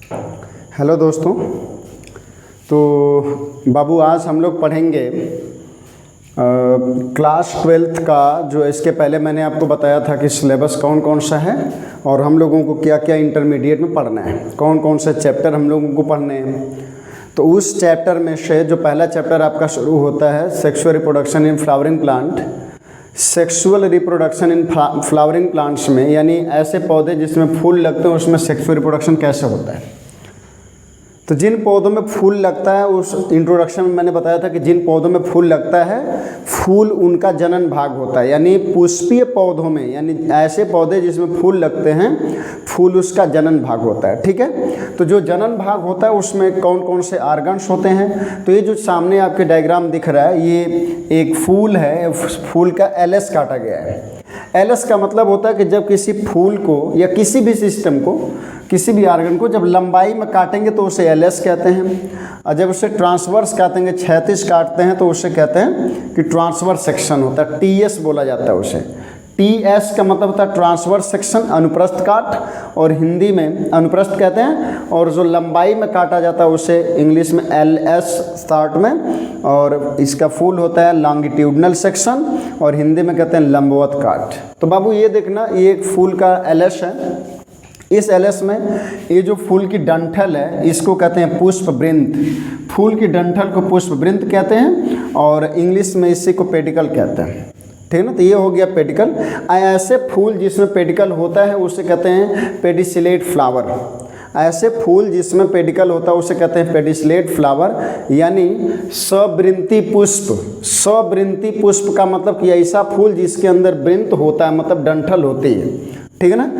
Hello दोस्तों। तो बाबू आज हम लोग पढ़ेंगे क्लास 12th का, जो इसके पहले मैंने आपको बताया था कि सिलेबस कौन कौन सा है और हम लोगों को क्या क्या इंटरमीडिएट में पढ़ना है, कौन कौन से चैप्टर हम लोगों को पढ़ने हैं। तो उस चैप्टर में से जो पहला चैप्टर आपका शुरू होता है sexual reproduction in flowering plant. Sexual reproduction in flowering plants में यानी ऐसे पौधे जिसमें फूल लगते हैं उसमें सेक्सुअल रिप्रोडक्शन कैसे होता है। तो जिन पौधों में फूल लगता है, उस इंट्रोडक्शन में मैंने बताया था कि जिन पौधों में फूल लगता है फूल उनका जनन भाग होता है, यानी पुष्पीय पौधों में यानी ऐसे पौधे जिसमें फूल लगते हैं फूल उसका जनन भाग होता है। ठीक है, तो जो जनन भाग होता है उसमें कौन कौन से आर्गन्स होते हैं। तो ये जो सामने आपके डायग्राम दिख रहा है ये एक फूल है, फूल का एलएस काटा गया है। एलएस का मतलब होता है कि जब किसी फूल को या किसी भी सिस्टम को, किसी भी आर्गन को जब लंबाई में काटेंगे तो उसे एलएस कहते हैं, और जब उसे ट्रांसवर्स काटेंगे, क्षैतिज काटते हैं तो उसे कहते हैं कि ट्रांसवर्स सेक्शन होता है, टीएस बोला जाता है उसे। टीएस का मतलब होता है ट्रांसवर्स सेक्शन, अनुप्रस्थ काट, और हिंदी में अनुप्रस्थ कहते हैं। और जो लंबाई में काटा जाता है उसे इंग्लिश में एलएस स्टार्ट में, और इसका फूल होता है लॉन्गिट्यूडनल सेक्शन और हिंदी में कहते हैं लंबवत काट। तो बाबू ये देखना, ये एक फूल का एलएस है। इस एलएस में ये जो फूल की डंठल है इसको कहते हैं पुष्प वृंत। फूल की डंठल को पुष्प वृंत कहते हैं और इंग्लिश में इसी को पेडिकल कहते हैं। ठीक है ना, तो ये हो गया पेडिकल। ऐसे फूल जिसमें पेडिकल होता है उसे कहते हैं पेडिसिलेट फ्लावर। ऐसे फूल जिसमें पेडिकल होता है उसे कहते हैं पेडिसिलेट फ्लावर, यानी सवृंती पुष्प। सवृंती पुष्प का मतलब कि ऐसा फूल जिसके अंदर वृंत होता है, मतलब डंठल होती है। ठीक है ना,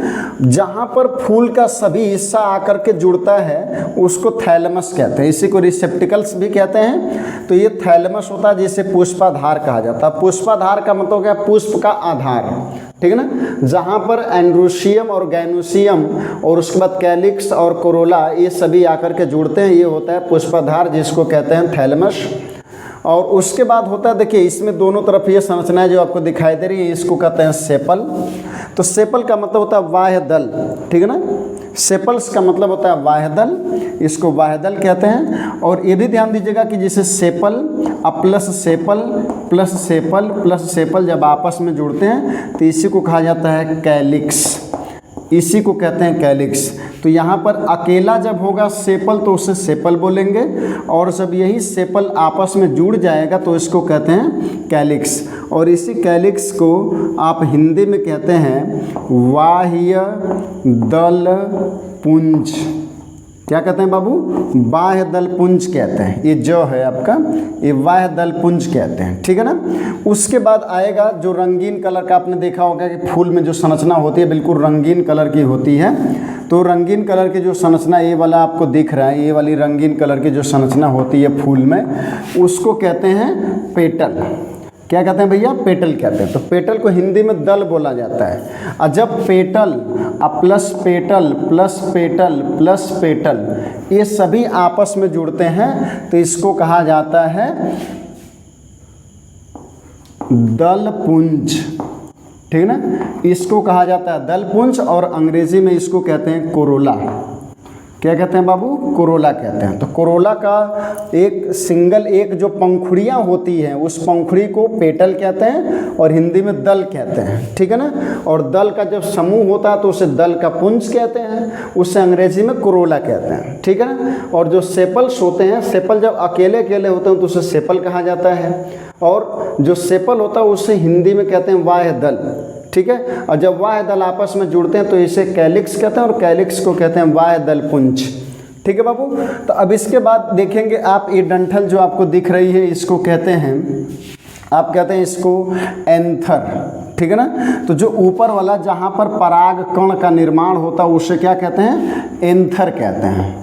जहाँ पर फूल का सभी हिस्सा आकर के जुड़ता है उसको थैलेमस कहते हैं, इसी को रिसेप्टिकल्स भी कहते हैं। तो ये थैलेमस होता है जिसे पुष्पाधार कहा जाता है। पुष्पाधार का मतलब क्या, पुष्प का आधार। ठीक है ना, जहाँ पर एंड्रोशियम और गैनोसियम और उसके बाद कैलिक्स और कोरोला ये सभी आकर के जुड़ते हैं, ये होता है पुष्पाधार जिसको कहते हैं थैलेमस। और उसके बाद होता है, देखिए इसमें दोनों तरफ ये संरचनाएं जो आपको दिखाई दे रही है इसको कहते हैं सेपल। तो सेपल का मतलब होता है बाह्य दल। ठीक है ना, सेपल्स का मतलब होता है बाह्य दल, इसको बाह्य दल कहते हैं। और ये भी ध्यान दीजिएगा कि जैसे sepal plus sepal plus sepal plus sepal जब आपस में जुड़ते हैं तो इसी को कहा जाता है कैलिक्स, इसी को कहते हैं कैलिक्स। तो यहाँ पर अकेला जब होगा सेपल तो उसे सेपल बोलेंगे, और जब यही सेपल आपस में जुड़ जाएगा तो इसको कहते हैं कैलिक्स। और इसी कैलिक्स को आप हिंदी में कहते हैं बाह्य दल पुंज। क्या कहते हैं बाबू, बाह्य दल पुंज कहते हैं। ये जो है आपका ये बाह्य दल पुंज कहते हैं। ठीक है ना, उसके बाद आएगा जो रंगीन कलर का, आपने देखा होगा कि फूल में जो संरचना होती है बिल्कुल रंगीन कलर की होती है। तो रंगीन कलर की जो संरचना ये वाला आपको दिख रहा है, ये वाली रंगीन कलर की जो संरचना होती है फूल में उसको कहते हैं पेटल। क्या कहते हैं भैया, पेटल कहते हैं। तो पेटल को हिंदी में दल बोला जाता है। और जब petal plus petal plus petal plus petal ये सभी आपस में जुड़ते हैं तो इसको कहा जाता है दल पुंज। ठीक है ना, इसको कहा जाता है दल पुंज, और अंग्रेजी में इसको कहते हैं कोरोला। क्या कहते हैं बाबू, कोरोला कहते हैं। तो कोरोला का एक सिंगल एक जो पंखुड़ियाँ होती हैं उस पंखुड़ी को पेटल कहते हैं और हिंदी में दल कहते हैं। ठीक है ना, और दल का जब समूह होता है तो उसे दल का पुंज कहते हैं, उसे अंग्रेजी में कोरोला कहते हैं। ठीक है ना, और जो सेपल्स होते हैं, सेपल जब अकेले अकेले होते हैं तो उसे सेपल कहा जाता है, और जो सेपल होता है उसे हिंदी में कहते हैं बाह्य दल। ठीक है, और जब बाह्य दल आपस में जुड़ते हैं तो इसे कैलिक्स कहते हैं और कैलिक्स को कहते हैं बाह्य दल पुंज। ठीक है बाबू, तो अब इसके बाद देखेंगे आप ये डंठल जो आपको दिख रही है इसको कहते हैं, आप कहते हैं इसको एंथर। ठीक है ना, तो जो ऊपर वाला जहाँ पर पराग कण का निर्माण होता है उसे क्या कहते हैं, एंथर कहते हैं।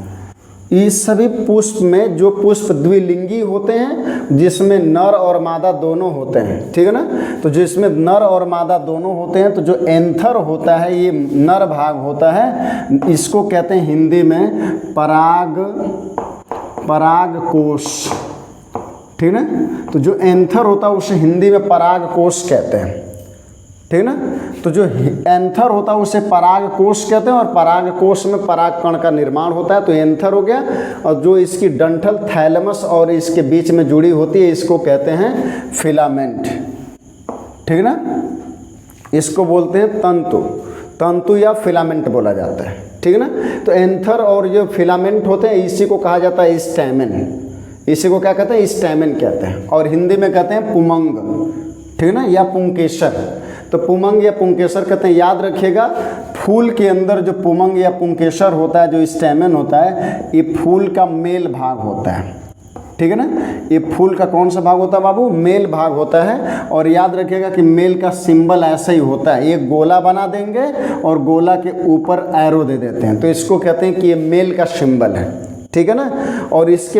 इस सभी पुष्प में जो पुष्प द्विलिंगी होते हैं जिसमें नर और मादा दोनों होते हैं। ठीक है ना, तो जिसमें नर और मादा दोनों होते हैं तो जो एंथर होता है ये नर भाग होता है, इसको कहते हैं हिंदी में परागकोश। ठीक है ना, तो जो एंथर होता है उसे हिंदी में परागकोश कहते हैं। ठीक ना। तो जो एंथर होता है उसे पराग कोश कहते हैं, और पराग कोश में पराग कण का निर्माण होता है, तो एंथर हो गया। और जो इसकी डंठल थैलेमस और इसके बीच में जुड़ी होती है इसको कहते हैं फिलामेंट, ठीक ना। इसको बोलते हैं तंतु, तंतु या फिलामेंट बोला जाता है, ठीक है ना। तो एंथर और जो फिलामेंट होते हैं इसी को कहा जाता है स्टैमेन, इसी को क्या कहते हैं, स्टैमेन कहते हैं, और हिंदी में कहते हैं पुमंग, ठीक है ना, या पुंकेसर। तो पुमंग या पुंकेसर कहते हैं। याद रखिएगा फूल के अंदर जो पुमंग या पुंकेसर होता है, जो स्टैमेन होता है, ये फूल का मेल भाग होता है, ठीक है ना। ये फूल का कौन सा भाग होता है बाबू, मेल भाग होता है। और याद रखिएगा कि मेल का सिंबल ऐसा ही होता है, एक गोला बना देंगे और गोला के ऊपर एरो दे देते हैं, तो इसको कहते हैं कि ये मेल का सिंबल है, ठीक है ना। और इसके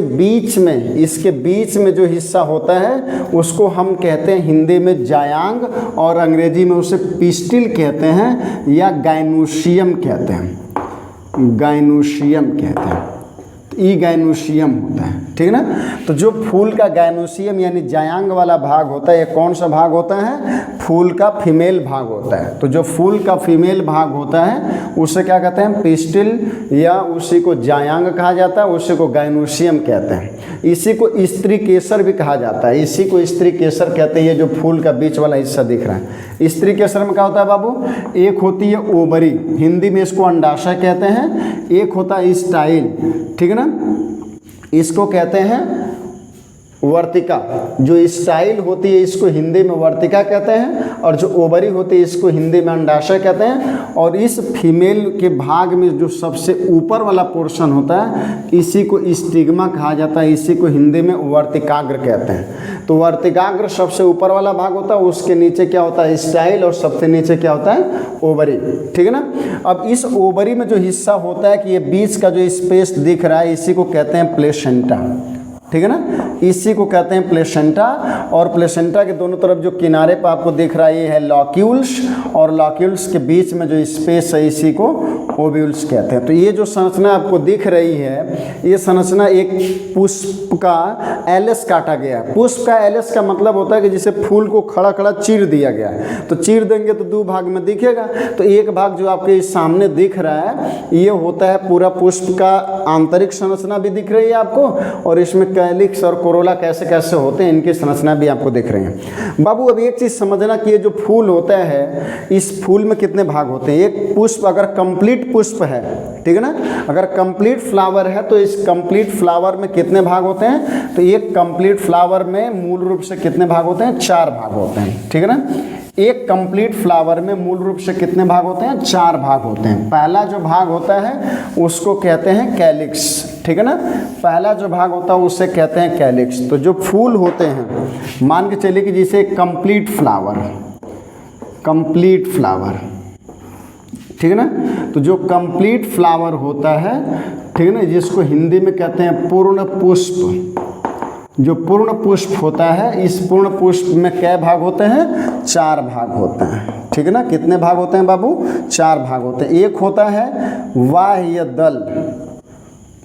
बीच में जो हिस्सा होता है उसको हम कहते हैं हिंदी में जायांग, और अंग्रेजी में उसे पिस्टिल कहते हैं या गाइनोसियम कहते हैं, गाइनोसियम कहते हैं, ई गाइनोसियम होता है, ठीक है ना। तो जो फूल का गाइनोसियम यानी जायांग वाला भाग होता है, ये कौन सा भाग होता है, फूल का फीमेल भाग होता है। तो जो फूल का फीमेल भाग होता है उसे क्या कहते हैं, पिस्टिल, या उसी को जायांग कहा जाता है, उसी को गाइनोसियम कहते हैं। इसी को स्त्री केसर भी कहा जाता है, इसी को स्त्री केसर कहते हैं। ये जो फूल का बीच वाला हिस्सा दिख रहा है, स्त्री केसर में क्या होता है बाबू, एक होती है ओवरी, हिंदी में इसको अंडाशय कहते हैं, एक होता है स्टाइल, ठीक है ना, इसको कहते हैं वर्तिका। जो स्टाइल होती है इसको हिंदी में वर्तिका कहते हैं, और जो ओवरी होती है इसको हिंदी में अंडाशय कहते हैं। और इस फीमेल के भाग में जो सबसे ऊपर वाला पोर्शन होता है इसी को स्टिग्मा कहा जाता है, इसी को हिंदी में वर्तिकाग्र कहते हैं। तो वर्तिकाग्र सबसे ऊपर वाला भाग होता है, उसके नीचे क्या होता है, स्टाइल, और सबसे नीचे क्या होता है, ओवरी, ठीक है ना। अब इस ओवरी में जो हिस्सा होता है कि ये बीच का जो स्पेस दिख रहा है इसी को कहते हैं प्लेसेंटा, ठीक है ना, इसी को कहते हैं प्लेसेंटा। और प्लेसेंटा के दोनों तरफ जो किनारे पर आपको दिख रहा है ये है लॉक्यूल्स, और लॉक्यूल्स के बीच में जो स्पेस है इसी को ओव्यूल्स कहते हैं। तो ये जो संरचना आपको दिख रही है ये संरचना एक पुष्प का एलएस काटा गया। पुष्प का एलएस का मतलब होता है कि जिसे फूल को खड़ा खड़ा चीर दिया गया है, तो चीर देंगे तो दो भाग में दिखेगा। तो एक भाग जो आपके सामने दिख रहा है ये होता है पूरा पुष्प का आंतरिक संरचना भी दिख रही है आपको, और इसमें कैलिक्स और कोरोला कैसे कैसे होते हैं इनकी संरचना भी आपको दिख रही है। बाबू अब एक चीज़ समझना कि ये जो फूल होता है इस फूल में कितने भाग होते हैं। एक पुष्प अगर कंप्लीट पुष्प है, ठीक है ना, अगर कंप्लीट फ्लावर है तो इस कंप्लीट फ्लावर में कितने भाग होते हैं, तो एक कंप्लीट फ्लावर में मूल रूप से कितने भाग होते हैं, 4 भाग होते हैं, ठीक है ना। एक कंप्लीट फ्लावर में मूल रूप से कितने भाग होते हैं, 4 भाग होते हैं। पहला जो भाग होता है उसको कहते हैं कैलिक्स, ठीक है ना, पहला जो भाग होता है उसे कहते हैं कैलिक्स। तो जो फूल होते हैं मान के चलिए कि जैसे कंप्लीट फ्लावर, कंप्लीट फ्लावर, ठीक है ना, तो जो कंप्लीट फ्लावर होता है, ठीक है ना, जिसको हिंदी में कहते हैं पूर्ण पुष्प, जो पूर्ण पुष्प होता है इस पूर्ण पुष्प में कै भाग होते हैं, 4 भाग होते हैं, ठीक है ना। कितने भाग होते हैं बाबू, 4 भाग होते हैं। एक होता है बाह्य दल,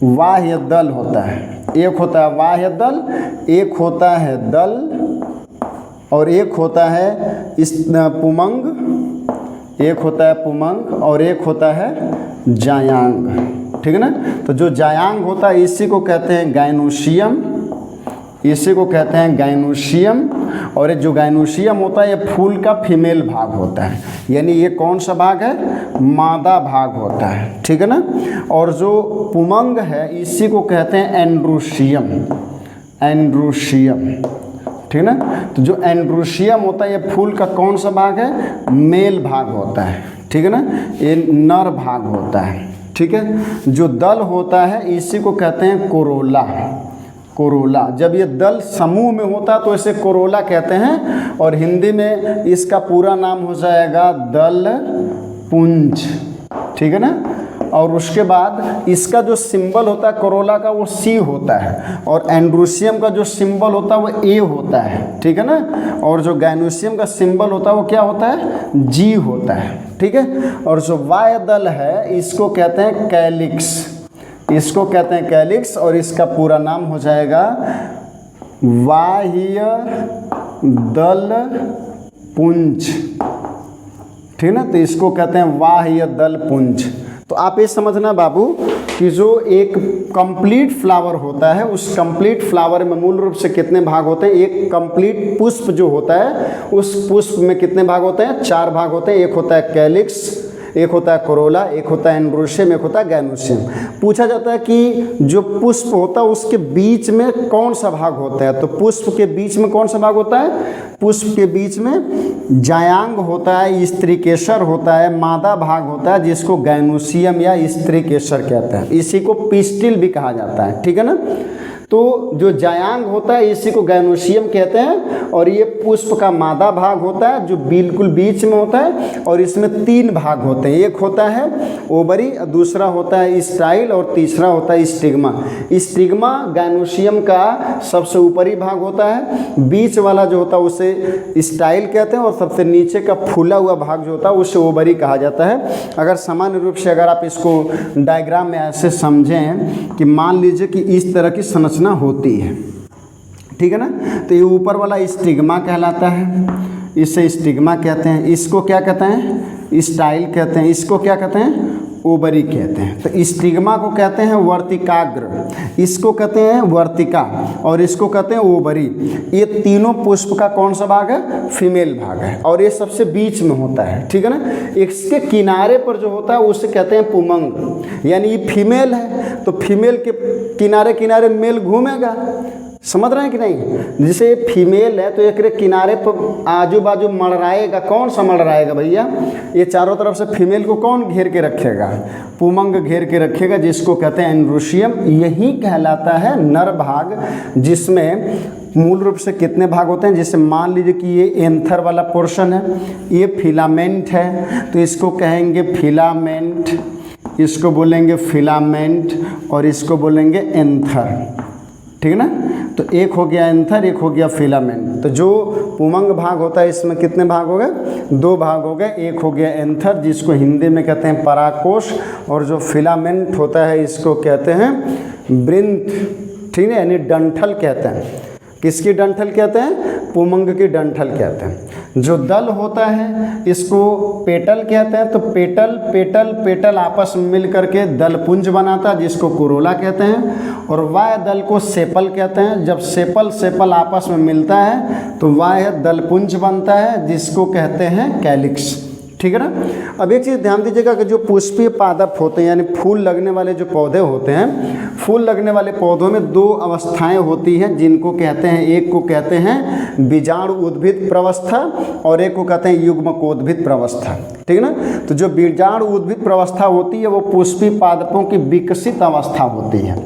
बाह्य दल होता है, एक होता है बाह्य दल, एक होता है दल, और एक होता है इस पुमंग, एक होता है पुमंग, और एक होता है जायांग, ठीक है ना। तो जो जायांग होता है इसी को कहते हैं गाइनोसियम, इसी को कहते हैं गाइनोसियम। और ये जो गाइनोसियम होता है ये फूल का फीमेल भाग होता है, यानी ये कौन सा भाग है, मादा भाग होता है, ठीक है ना। और जो पुमंग है इसी को कहते हैं एंड्रोसियम, एंड्रोसियम, ठीक है ना। तो जो एंड्रोसियम होता है ये फूल का कौन सा भाग है, मेल भाग होता है, ठीक है ना, ये नर भाग होता है, ठीक है। जो दल होता है इसी को कहते हैं कोरोला, कोरोला। जब ये दल समूह में होता तो इसे कोरोला कहते हैं, और हिंदी में इसका पूरा नाम हो जाएगा दल पुंज, ठीक है ना। और उसके बाद इसका जो सिंबल होता है कोरोला का वो सी होता है, और एंड्रोसियम का जो सिंबल होता है वो ए होता है, ठीक है ना। और जो गाइनोसियम का सिंबल होता है वो क्या होता है, जी होता है, ठीक है। और जो बाह्य दल है इसको कहते हैं कैलिक्स, इसको कहते हैं कैलिक्स, और इसका पूरा नाम हो जाएगा बाह्य दल पुंज, ठीक है ना। तो इसको कहते हैं बाह्य दल पुंज। तो आप ये समझना बाबू कि जो एक कंप्लीट फ्लावर होता है, उस कंप्लीट फ्लावर में मूल रूप से कितने भाग होते हैं। एक कंप्लीट पुष्प जो होता है, उस पुष्प में कितने भाग होते हैं, 4 भाग होते हैं। एक होता है कैलिक्स, एक होता है कोरोला, एक होता है एंड्रोशियम, एक होता है गैनोशियम। पूछा जाता है कि जो पुष्प होता है उसके बीच में कौन सा भाग होता है। तो पुष्प के बीच में कौन सा भाग होता है, पुष्प के बीच में जायांग होता है, स्त्रीकेसर होता है, मादा भाग होता है जिसको गैनोशियम या स्त्रीकेसर कहते हैं। इसी को पिस्टिल भी कहा जाता है, ठीक है ना। तो जो जायांग होता है इसी को गैनोशियम कहते हैं, और ये पुष्प का मादा भाग होता है जो बिल्कुल बीच में होता है, और इसमें 3 भाग होते हैं। एक होता है ओवरी, दूसरा होता है स्टाइल, और तीसरा होता है स्टिग्मा। स्टिग्मा गैनोशियम का सबसे ऊपरी भाग होता है, बीच वाला जो होता है उसे स्टाइल कहते हैं, और सबसे नीचे का फूला हुआ भाग जो होता है उसे ओवरी कहा जाता है। अगर सामान्य रूप से अगर आप इसको डायग्राम में ऐसे समझें कि मान लीजिए कि इस तरह की संरचना होती है, ठीक है ना। तो ये ऊपर वाला स्टिग्मा कहलाता है, इसे स्टिग्मा कहते हैं। इसको क्या कहते हैं, स्टाइल कहते हैं। इसको क्या कहते हैं, ओवरी कहते हैं। तो स्टिग्मा को कहते हैं वर्तिकाग्र, इसको कहते हैं वर्तिका, और इसको कहते हैं ओवरी। ये तीनों पुष्प का कौन सा भाग है, फीमेल भाग है, और ये सबसे बीच में होता है, ठीक है ना। इसके किनारे पर जो होता है उसे कहते हैं पुमंग, यानी ये फीमेल है तो फीमेल के किनारे किनारे मेल घूमेगा। समझ रहे हैं कि नहीं। जैसे ये फीमेल है तो एक किनारे पर आजू बाजू मड़राएगा। कौन सा मड़राएगा भैया, ये चारों तरफ से फीमेल को कौन घेर के रखेगा, पुमंग घेर के रखेगा, जिसको कहते हैं एंड्रोशियम। यही कहलाता है नर भाग, जिसमें मूल रूप से कितने भाग होते हैं। जैसे मान लीजिए कि ये एंथर वाला पोर्शन है, ये फिलामेंट है, तो इसको कहेंगे फिलामेंट, इसको बोलेंगे फिलामेंट, और इसको बोलेंगे एंथर, ठीक है ना। तो एक हो गया एंथर, एक हो गया फिलामेंट। तो जो पुमंग भाग होता है इसमें कितने भाग हो गए, 2 भाग हो गए। एक हो गया एंथर जिसको हिंदी में कहते हैं पराकोश, और जो फिलामेंट होता है इसको कहते हैं वृंत, ठीक है, यानी डंठल कहते हैं। किसकी डंठल कहते हैं, पुमंग की डंठल कहते हैं। जो दल होता है इसको पेटल कहते हैं। तो पेटल पेटल पेटल आपस में मिल करके दलपुंज बनाता है जिसको कोरोला कहते हैं, और वाह्य दल को सेपल कहते हैं। जब सेपल सेपल आपस में मिलता है तो वाह्य दलपुंज बनता है जिसको कहते हैं कैलिक्स, ठीक है ना। अब एक चीज़ ध्यान दीजिएगा कि जो पुष्पीय पादप होते हैं, यानी फूल लगने वाले जो पौधे होते हैं, फूल लगने वाले पौधों में 2 अवस्थाएं होती हैं जिनको कहते हैं, एक को कहते हैं बीजाणु उद्भिद प्रवस्था, और एक को कहते हैं युग्मकोद्भिद प्रवस्था, ठीक है ना। तो जो बीजाणु उद्भिद प्रवस्था होती है वो पुष्पीय पादपों की विकसित अवस्था होती है।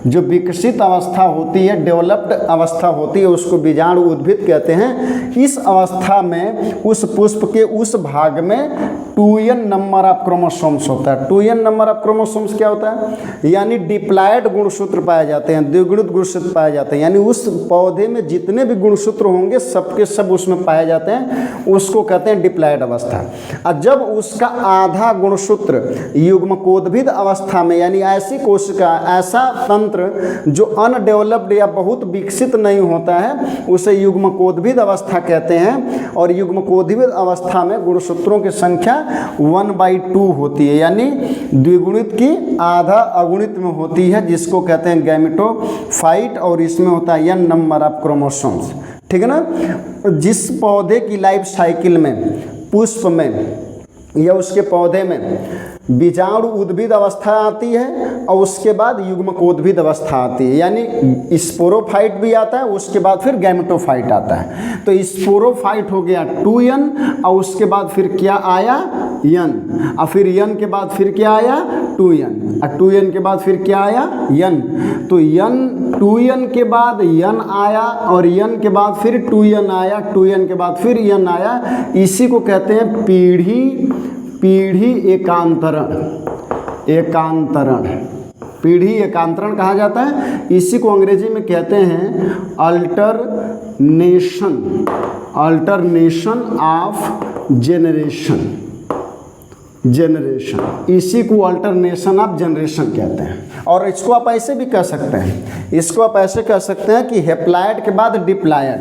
जो विकसित अवस्था होती है, डेवलप्ड अवस्था होती है, उसको बीजाणु उद्भिद कहते हैं। इस अवस्था में उस पुष्प के उस भाग में 2n नंबर ऑफ क्रोमोसोम्स होता है। 2n नंबर ऑफ क्रोमोसोम्स क्या होता है, यानी डिप्लॉयड गुणसूत्र पाए जाते हैं, द्विगुणित गुणसूत्र पाए जाते हैं। यानी उस पौधे में जितने भी गुणसूत्र होंगे सबके सब उसमें पाए जाते हैं, उसको कहते हैं डिप्लॉयड अवस्था। और जब उसका आधा गुणसूत्र युग्मकोद्भिद अवस्था में, यानी ऐसी कोशिका, ऐसा तंत्र जो अनडेवलप्ड या बहुत विकसित नहीं होता है, उसे युग्मकोद्भिद अवस्था कहते हैं। और युग्मकोद्भिद अवस्था में गुणसूत्रों की संख्या 1/2 होती है, यानी द्विगुणित की आधा अगुणित में होती है, जिसको कहते हैं गैमेटोफाइट, और इसमें होता है n नंबर ऑफ क्रोमोसोम्स, ठीक है ना। जिस पौधे की लाइफ साइकिल में, पुष्प में या उसके पौधे में बीजाणु उद्भिद अवस्था आती है और उसके बाद युग्मकोद्भिद अवस्था आती है, यानी स्पोरोफाइट भी आता है, उसके बाद फिर गैमेटोफाइट आता है। तो स्पोरोफाइट हो गया 2n, और उसके बाद फिर क्या आया n, और फिर n के बाद फिर क्या आया 2n, और 2n के बाद फिर क्या आया n। तो n 2n के बाद n आया, और n के बाद फिर 2n आया, 2n के बाद फिर n आया। इसी को कहते हैं पीढ़ी एकांतरण, एकांतरण, पीढ़ी एकांतरण कहा जाता है। इसी को अंग्रेजी में कहते हैं alternation, alternation of generation, generation, इसी को अल्टरनेशन ऑफ जनरेशन कहते हैं। और इसको आप ऐसे भी कह सकते हैं, इसको आप ऐसे कह सकते हैं कि हेप्लॉयड के बाद डिप्लॉयड,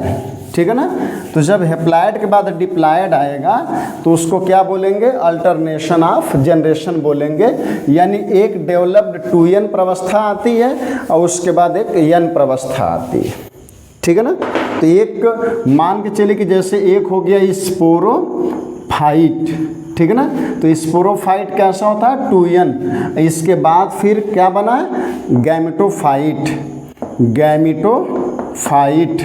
ठीक है ना। तो जब हैप्लॉइड के बाद डिप्लॉइड आएगा तो उसको क्या बोलेंगे, अल्टरनेशन ऑफ जनरेशन बोलेंगे। यानी एक डेवलप्ड 2n प्रवस्था आती है और उसके बाद एक n प्रवस्था आती है, ठीक है ना। तो एक मान के चलिए कि जैसे एक हो गया स्पोरोफाइट, ठीक है ना। तो स्पोरोफाइट कैसा होता है 2n, इसके बाद फिर क्या बना है गैमेटोफाइट, गैमेटोफाइट।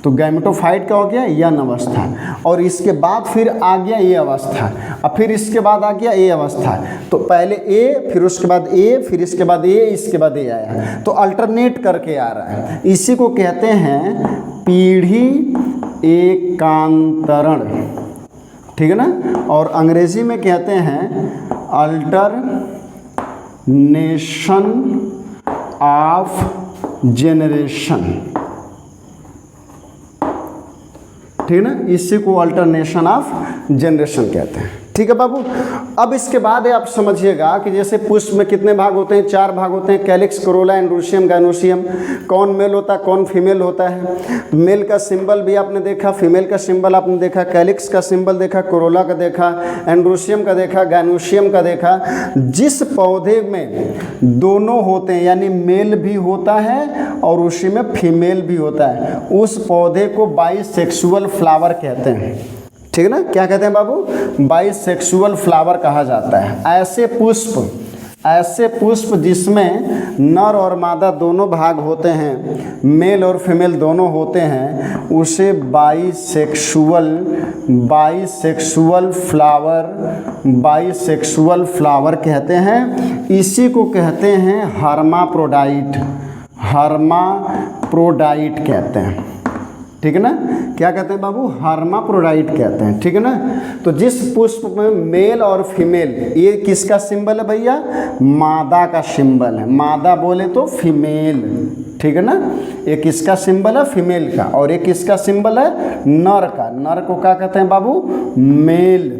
तो गैमेटोफाइट का हो गया यन अवस्था, और इसके बाद फिर आ गया ये अवस्था, और फिर इसके बाद आ गया ये अवस्था। तो पहले ए, फिर उसके बाद ए, फिर इसके बाद ए, इसके बाद ए आया, तो अल्टरनेट करके आ रहा है। इसी को कहते हैं पीढ़ी एकांतरण, ठीक है ना। और अंग्रेजी में कहते हैं अल्टरनेशन ऑफ जेनरेशन, ठीक है ना। इसी को अल्टरनेशन ऑफ जनरेशन कहते हैं, ठीक है बाबू। अब इसके बाद आप समझिएगा कि जैसे पुष्प में कितने भाग होते हैं, 4 भाग होते हैं, कैलिक्स, कोरोला, एंड्रोशियम, गाइनोशियम। कौन मेल होता है, कौन फीमेल होता है। मेल का सिंबल भी आपने देखा, फीमेल का सिंबल आपने देखा, कैलिक्स का सिंबल देखा, कोरोला का देखा, एंड्रोशियम का देखा, गाइनोशियम का देखा। जिस पौधे में दोनों होते हैं यानी मेल भी होता है और उसी में फीमेल भी होता है, उस पौधे को बाइसेक्सुअल फ्लावर कहते हैं, ठीक है ना। क्या कहते हैं बाबू, बाइसेक्सुअल फ्लावर कहा जाता है। ऐसे पुष्प जिसमें नर और मादा दोनों भाग होते हैं, मेल और फीमेल दोनों होते हैं, उसे बाइसेक्सुअल फ्लावर कहते हैं। इसी को कहते हैं हर्माफ्रोडाइट कहते हैं, ठीक है ना। क्या कहते हैं बाबू, हर्माफ्रोडाइट कहते हैं, ठीक है ना। तो जिस पुष्प में मेल और फीमेल, ये किसका सिंबल है भैया, मादा का सिंबल है। मादा बोले तो फीमेल, ठीक है ना। एक किसका सिंबल है, फीमेल का, और एक किसका सिंबल है, नर का। नर को क्या कहते हैं बाबू, मेल।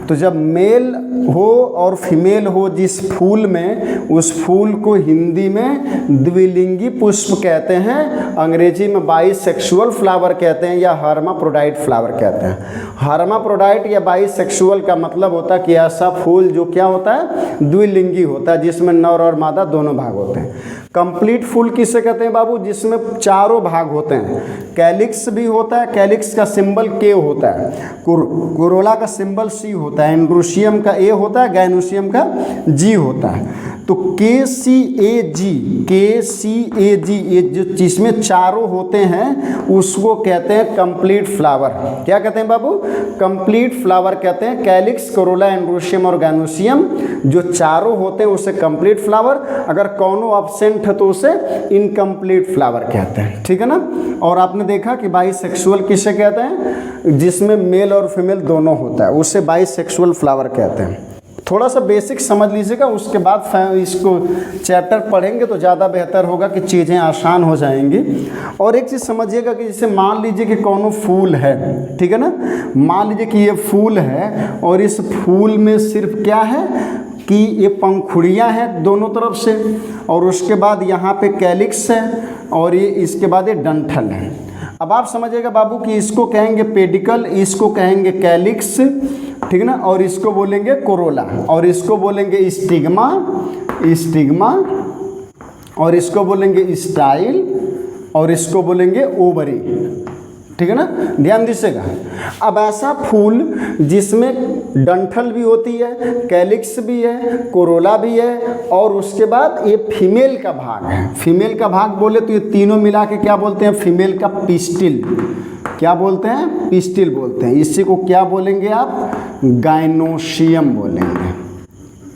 तो जब मेल हो और फीमेल हो जिस फूल में, उस फूल को हिंदी में द्विलिंगी पुष्प कहते हैं, अंग्रेजी में बाइसेक्सुअल फ्लावर कहते हैं या हर्माफ्रोडाइट फ्लावर कहते हैं। हर्माफ्रोडाइट या बाइसेक्सुअल का मतलब होता है कि ऐसा फूल जो क्या होता है, द्विलिंगी होता है, जिसमें नर और मादा दोनों भाग होते हैं। कंप्लीट फूल किसे कहते हैं बाबू, जिसमें चारों भाग होते हैं। कैलिक्स भी होता है, कैलिक्स का सिंबल के होता है, कोरोला का सिंबल सी होता है, एंड्रोशियम का ए होता है, गाइनोशियम का जी होता है। तो KCAG ये जो जिसमें चारों होते हैं उसको कहते हैं कंप्लीट फ्लावर। क्या कहते हैं बाबू, कंप्लीट फ्लावर कहते हैं। कैलिक्स, कोरोला, एंड्रोशियम और गाइनोशियम जो चारों होते हैं उसे कंप्लीट फ्लावर, अगर कौनों एब्सेंट है तो उसे इनकम्प्लीट फ्लावर कहते हैं, ठीक है ना। और आपने देखा कि बाइसेक्सुअल किसे कहते हैं, जिसमें मेल और फीमेल दोनों होता है, उसे बाइसेक्सुअल फ्लावर कहते हैं। थोड़ा सा बेसिक समझ लीजिएगा, उसके बाद इसको चैप्टर पढ़ेंगे तो ज़्यादा बेहतर होगा कि चीज़ें आसान हो जाएंगी। और एक चीज़ समझिएगा कि जैसे मान लीजिए कि कौन फूल है, ठीक है ना। मान लीजिए कि ये फूल है और इस फूल में सिर्फ क्या है कि ये पंखुड़ियाँ हैं दोनों तरफ से, और उसके बाद यहाँ पे कैलिक्स है, और ये इसके बाद ये डंठल है। अब आप समझिएगा बाबू कि इसको कहेंगे पेडिकल, इसको कहेंगे कैलिक्स, ठीक है ना, और इसको बोलेंगे कोरोला, और इसको बोलेंगे स्टिग्मा, और इसको बोलेंगे स्टाइल, और इसको बोलेंगे ओवरी, ठीक है ना। ध्यान दीजिएगा। अब ऐसा फूल जिसमें डंठल भी होती है, कैलिक्स भी है, कोरोला भी है, और उसके बाद ये फीमेल का भाग है। फीमेल का भाग बोले तो ये तीनों मिला के क्या बोलते हैं, फीमेल का पिस्टिल। क्या बोलते हैं, पिस्टिल बोलते हैं। इसी को क्या बोलेंगे आप, गाइनोशियम बोलेंगे,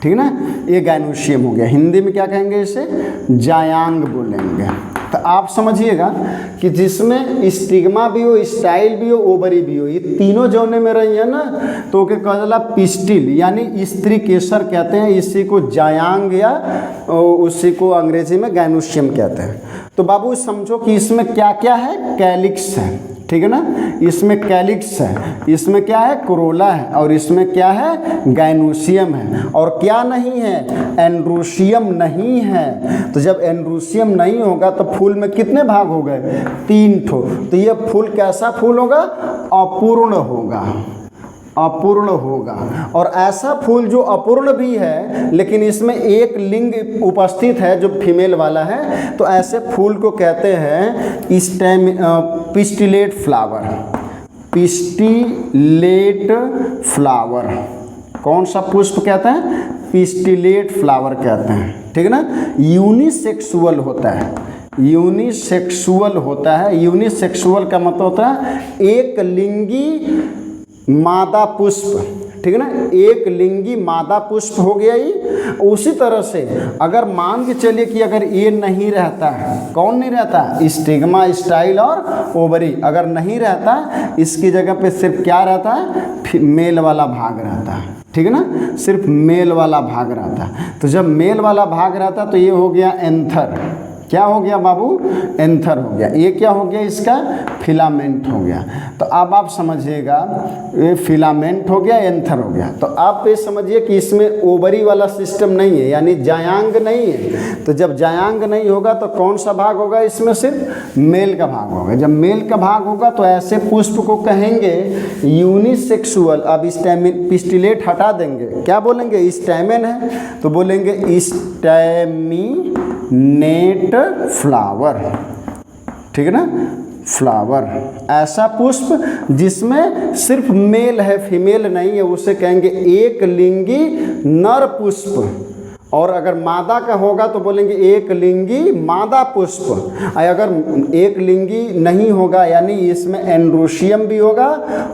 ठीक है ना। ये गाइनोशियम हो गया। हिंदी में क्या कहेंगे, इसे जायांग बोलेंगे। तो आप समझिएगा कि जिसमें स्टिग्मा भी हो, स्टाइल भी हो, ओवरी भी हो, ये तीनों जौने में रही है ना, तो के कहला पिस्टिल यानी स्त्री केसर कहते हैं। इसी को जायांग या उसी को अंग्रेजी में गाइनोशियम कहते हैं। तो बाबू समझो कि इसमें क्या क्या है, कैलिक्स है, ठीक है ना। इसमें कैलिक्स है, इसमें क्या है, कोरोला है, और इसमें क्या है, गाइनोसियम है। और क्या नहीं है, एंड्रोसियम नहीं है। तो जब एंड्रोसियम नहीं होगा तो फूल में कितने भाग हो गए, 3 ठो। तो ये फूल कैसा फूल होगा, अपूर्ण होगा, अपूर्ण होगा। और ऐसा फूल जो अपूर्ण भी है लेकिन इसमें एक लिंग उपस्थित है जो फीमेल वाला है, तो ऐसे फूल को कहते हैं पिस्टिलेट फ्लावर। पिस्टिलेट फ्लावर, कौन सा पुष्प कहते हैं, पिस्टिलेट फ्लावर कहते हैं, ठीक है ना। यूनिसेक्सुअल होता है, यूनिसेक्सुअल होता है। यूनिसेक्सुअल का मतलब होता है एक लिंगी मादा पुष्प, ठीक है ना, एक लिंगी मादा पुष्प हो गया ये। उसी तरह से अगर मान के चलिए कि अगर ये नहीं रहता है, कौन नहीं रहता, स्टिग्मा, स्टाइल और ओवरी अगर नहीं रहता, इसकी जगह पे सिर्फ क्या रहता है, मेल वाला भाग रहता है, ठीक है ना, सिर्फ मेल वाला भाग रहता है। तो जब मेल वाला भाग रहता तो ये हो गया एंथर, क्या हो गया बाबू, एंथर हो गया। ये क्या हो गया, इसका फिलामेंट हो गया। तो अब आप समझिएगा, ये फिलामेंट हो गया, एंथर हो गया। तो आप ये समझिए कि इसमें ओवरी वाला सिस्टम नहीं है, यानी जायांग नहीं है। तो जब जायांग नहीं होगा तो कौन सा भाग होगा, इसमें सिर्फ मेल का भाग होगा। जब मेल का भाग होगा तो ऐसे पुष्प को कहेंगे यूनिसेक्सुअल। अब स्टैमिन, पिस्टिलेट हटा देंगे, क्या बोलेंगे, स्टैमेन है तो बोलेंगे स्टैमिनेट फ्लावर, ठीक है ना, फ्लावर। ऐसा पुष्प जिसमें सिर्फ मेल है, फीमेल नहीं है, उसे कहेंगे एक लिंगी नर पुष्प। और अगर मादा का होगा तो बोलेंगे एक लिंगी मादा पुष्प। अगर एक लिंगी नहीं होगा यानी इसमें एंड्रोसियम भी होगा,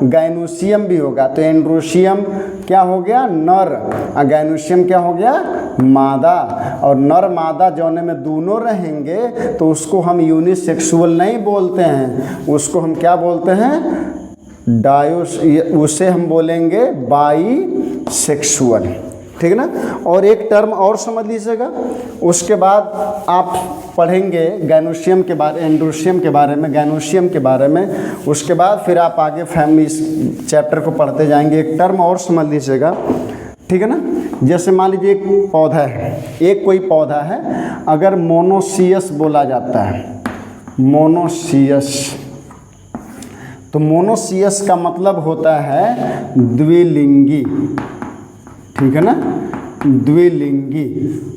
गाइनोसियम भी होगा। तो एंड्रोसियम क्या हो गया, नर, और गाइनोसियम क्या हो गया, मादा। और नर मादा जौने में दोनों रहेंगे तो उसको हम यूनिसेक्सुअल नहीं बोलते हैं, उसको हम क्या बोलते हैं, उसे हम बोलेंगे बाईसेक्सुअल, ठीक है ना। और एक टर्म और समझ लीजिएगा, उसके बाद आप पढ़ेंगे गाइनोसियम के बारे, एंड्रोसियम के बारे में, गाइनोसियम के बारे में। उसके बाद फिर आप आगे फैमिली चैप्टर को पढ़ते जाएंगे। एक टर्म और समझ लीजिएगा, ठीक है ना। जैसे मान लीजिए एक पौधा है, एक कोई पौधा है, अगर मोनोसियस बोला जाता है, मोनोसियस, तो मोनोसियस का मतलब होता है द्विलिंगी, ठीक है ना, द्विलिंगी।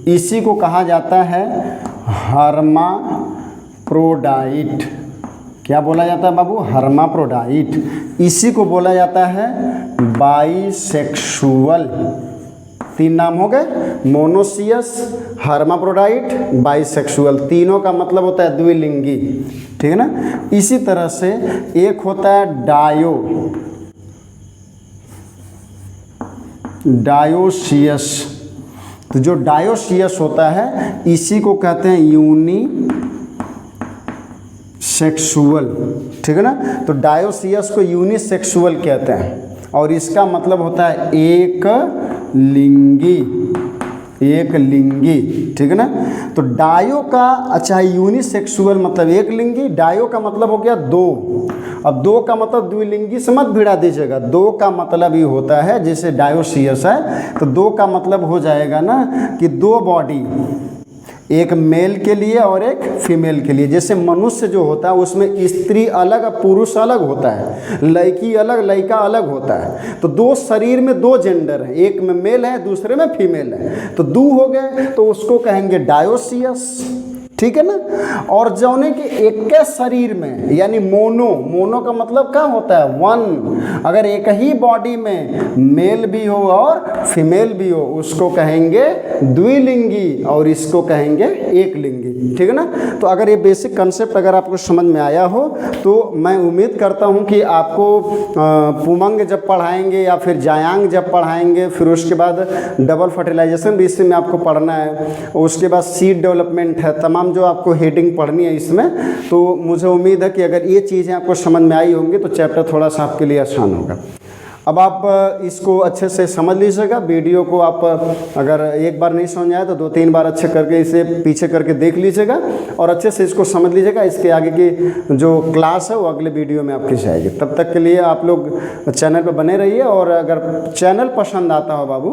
इसी को कहा जाता है हर्माफ्रोडाइट। क्या बोला जाता है बाबू, हर्माफ्रोडाइट। इसी को बोला जाता है बाईसेक्सुअल। 3 नाम हो गए, मोनोसियस, हर्माफ्रोडाइट, बाईसेक्सुअल। तीनों का मतलब होता है द्विलिंगी, ठीक है ना। इसी तरह से एक होता है डायोसियस। तो जो डायोसियस होता है इसी को कहते हैं यूनिसेक्सुअल, ठीक है ना। तो डायोसियस को यूनिसेक्सुअल कहते हैं और इसका मतलब होता है एक लिंगी, एक लिंगी, ठीक है ना। तो डायो का, अच्छा यूनिसेक्सुअल मतलब एक लिंगी, डायो का मतलब हो गया 2। अब 2 का मतलब द्विलिंगी से मत भिड़ा दीजिएगा। 2 का मतलब ये होता है, जैसे डायोसियस है तो 2 का मतलब हो जाएगा ना कि 2 बॉडी, एक मेल के लिए और एक फीमेल के लिए। जैसे मनुष्य जो होता है उसमें स्त्री अलग और पुरुष अलग होता है, लड़की अलग लड़का अलग होता है। तो 2 शरीर में 2 जेंडर है, एक में मेल है दूसरे में फीमेल है, तो 2 हो गए, तो उसको कहेंगे डायोसियस, ठीक है ना। और जौने के एक के शरीर में यानी मोनो का मतलब क्या होता है, 1। अगर एक ही बॉडी में मेल भी हो और फीमेल भी हो उसको कहेंगे द्विलिंगी और इसको कहेंगे एक लिंगी, ठीक है ना। तो अगर ये बेसिक कंसेप्ट अगर आपको समझ में आया हो तो मैं उम्मीद करता हूँ कि आपको पुमंग जब पढ़ाएंगे या फिर जायांग जब पढ़ाएंगे, फिर उसके बाद डबल फर्टिलाइजेशन भी इसी में आपको पढ़ना है, उसके बाद सीड डेवलपमेंट है, तमाम जो आपको हेडिंग पढ़नी है इसमें। तो मुझे उम्मीद है कि अगर ये चीज़ें आपको समझ में आई होंगी तो चैप्टर थोड़ा सा आपके लिए आसान होगा। अब आप इसको अच्छे से समझ लीजिएगा। वीडियो को आप अगर एक बार नहीं समझ आए तो 2-3 बार अच्छे करके इसे पीछे करके देख लीजिएगा और अच्छे से इसको समझ लीजिएगा। इसके आगे की जो क्लास है वो अगले वीडियो में आपकी जाएगी। तब तक के लिए आप लोग चैनल पर बने रहिए, और अगर चैनल पसंद आता हो बाबू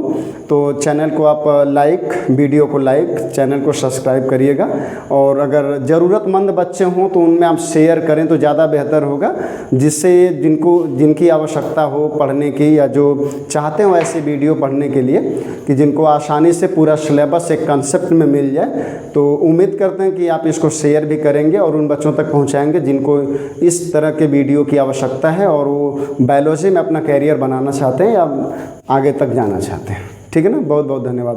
तो चैनल को आप लाइक, वीडियो को लाइक, चैनल को सब्सक्राइब करिएगा। और अगर ज़रूरतमंद बच्चे हों तो उनमें आप शेयर करें तो ज़्यादा बेहतर होगा, जिससे जिनकी आवश्यकता हो पढ़ने की, या जो चाहते हो ऐसे वीडियो पढ़ने के लिए कि जिनको आसानी से पूरा सिलेबस एक कंसेप्ट में मिल जाए, तो उम्मीद करते हैं कि आप इसको शेयर भी करेंगे और उन बच्चों तक पहुंचाएंगे जिनको इस तरह के वीडियो की आवश्यकता है और वो बायोलॉजी में अपना कैरियर बनाना चाहते हैं या आगे तक जाना चाहते हैं। ठीक है ना, बहुत बहुत धन्यवाद।